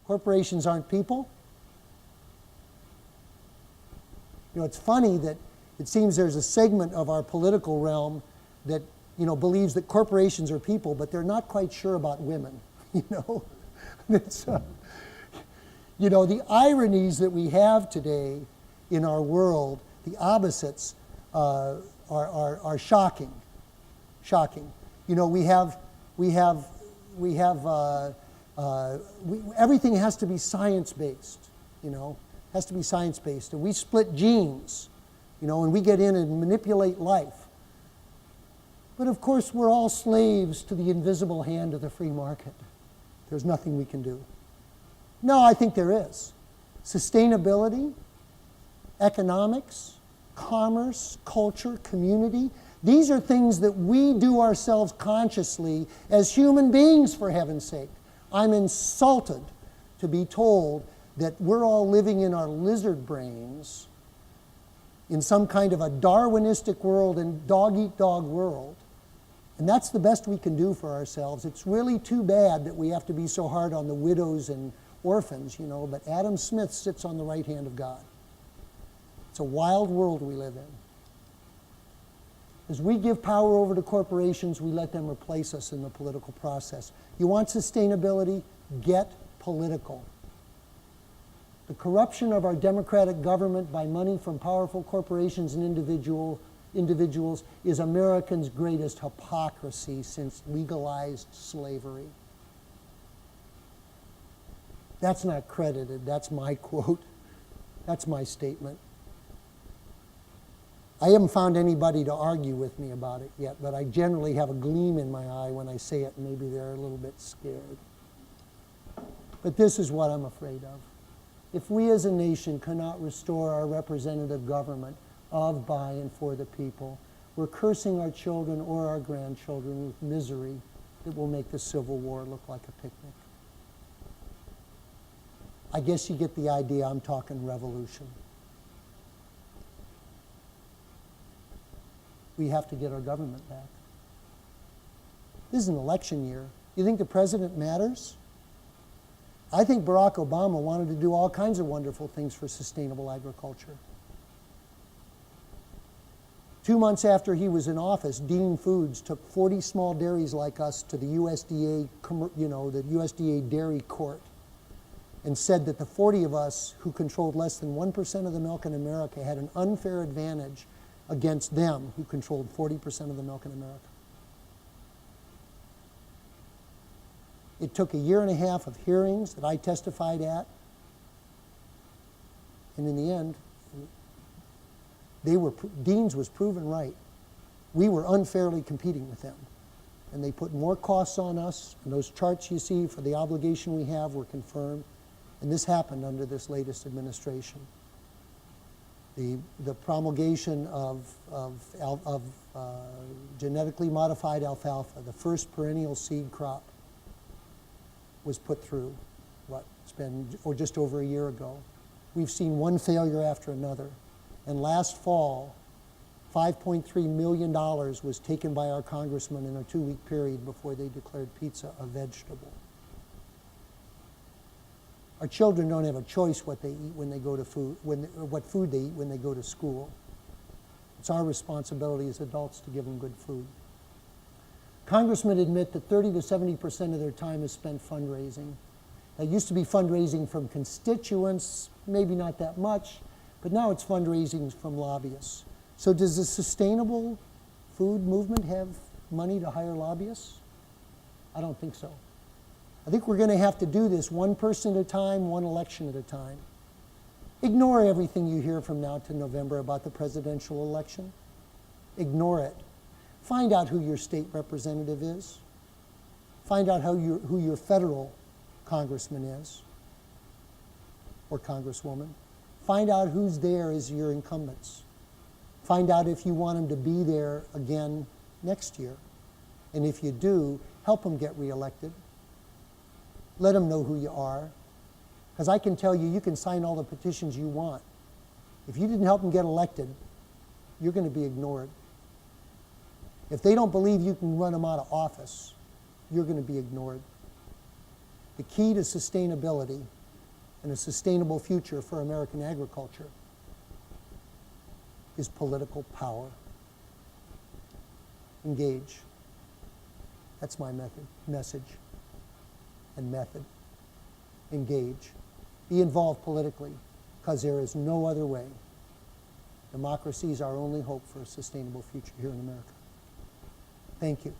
Corporations aren't people. You know, it's funny that it seems there's a segment of our political realm that, you know, believes that corporations are people, but they're not quite sure about women, you know. It's, you know, the ironies that we have today in our world, the opposites, are shocking. Shocking. You know, everything has to be science-based, you know, has to be science-based. And we split genes, you know, and we get in and manipulate life. But of course, we're all slaves to the invisible hand of the free market. There's nothing we can do. No, I think there is. Sustainability, economics, commerce, culture, community. These are things that we do ourselves consciously as human beings, for heaven's sake. I'm insulted to be told that we're all living in our lizard brains in some kind of a Darwinistic world and dog-eat-dog world. And that's the best we can do for ourselves. It's really too bad that we have to be so hard on the widows and orphans, you know, but Adam Smith sits on the right hand of God. It's a wild world we live in. As we give power over to corporations, we let them replace us in the political process. You want sustainability? Get political. The corruption of our democratic government by money from powerful corporations and individuals is Americans' greatest hypocrisy since legalized slavery. That's not credited. That's my quote. That's my statement. I haven't found anybody to argue with me about it yet, but I generally have a gleam in my eye when I say it. Maybe they're a little bit scared. But this is what I'm afraid of. If we as a nation cannot restore our representative government of, by, and for the people, we're cursing our children or our grandchildren with misery that will make the Civil War look like a picnic. I guess you get the idea. I'm talking revolution. We have to get our government back. This is an election year. You think the president matters? I think Barack Obama wanted to do all kinds of wonderful things for sustainable agriculture. 2 months after he was in office, Dean Foods took 40 small dairies like us to the USDA, the USDA dairy court, and said that the 40 of us who controlled less than 1% of the milk in America had an unfair advantage against them who controlled 40% of the milk in America. It took 1.5 years of hearings that I testified at, and in the end, Dean's was proven right. We were unfairly competing with them, and they put more costs on us, and those charts you see for the obligation we have were confirmed, and this happened under this latest administration. The promulgation of genetically modified alfalfa, the first perennial seed crop, was put through, just over a year ago. We've seen one failure after another. And last fall, $5.3 million was taken by our congressman in a 2-week period before they declared pizza a vegetable. Our children don't have a choice what they eat when they go to what food they eat when they go to school. It's our responsibility as adults to give them good food. Congressmen admit that 30 to 70% of their time is spent fundraising. That used to be fundraising from constituents, maybe not that much, but now it's fundraising from lobbyists. So does the sustainable food movement have money to hire lobbyists? I don't think so. I think we're going to have to do this one person at a time, one election at a time. Ignore everything you hear from now to November about the presidential election. Ignore it. Find out who your state representative is. Find out who your federal congressman is or congresswoman. Find out who's there as your incumbents. Find out if you want them to be there again next year. And if you do, help them get reelected. Let them know who you are. Because I can tell you, you can sign all the petitions you want. If you didn't help them get elected, you're going to be ignored. If they don't believe you can run them out of office, you're going to be ignored. The key to sustainability and a sustainable future for American agriculture is political power. Engage. That's my message and method. Engage. Be involved politically, because there is no other way. Democracy is our only hope for a sustainable future here in America. Thank you.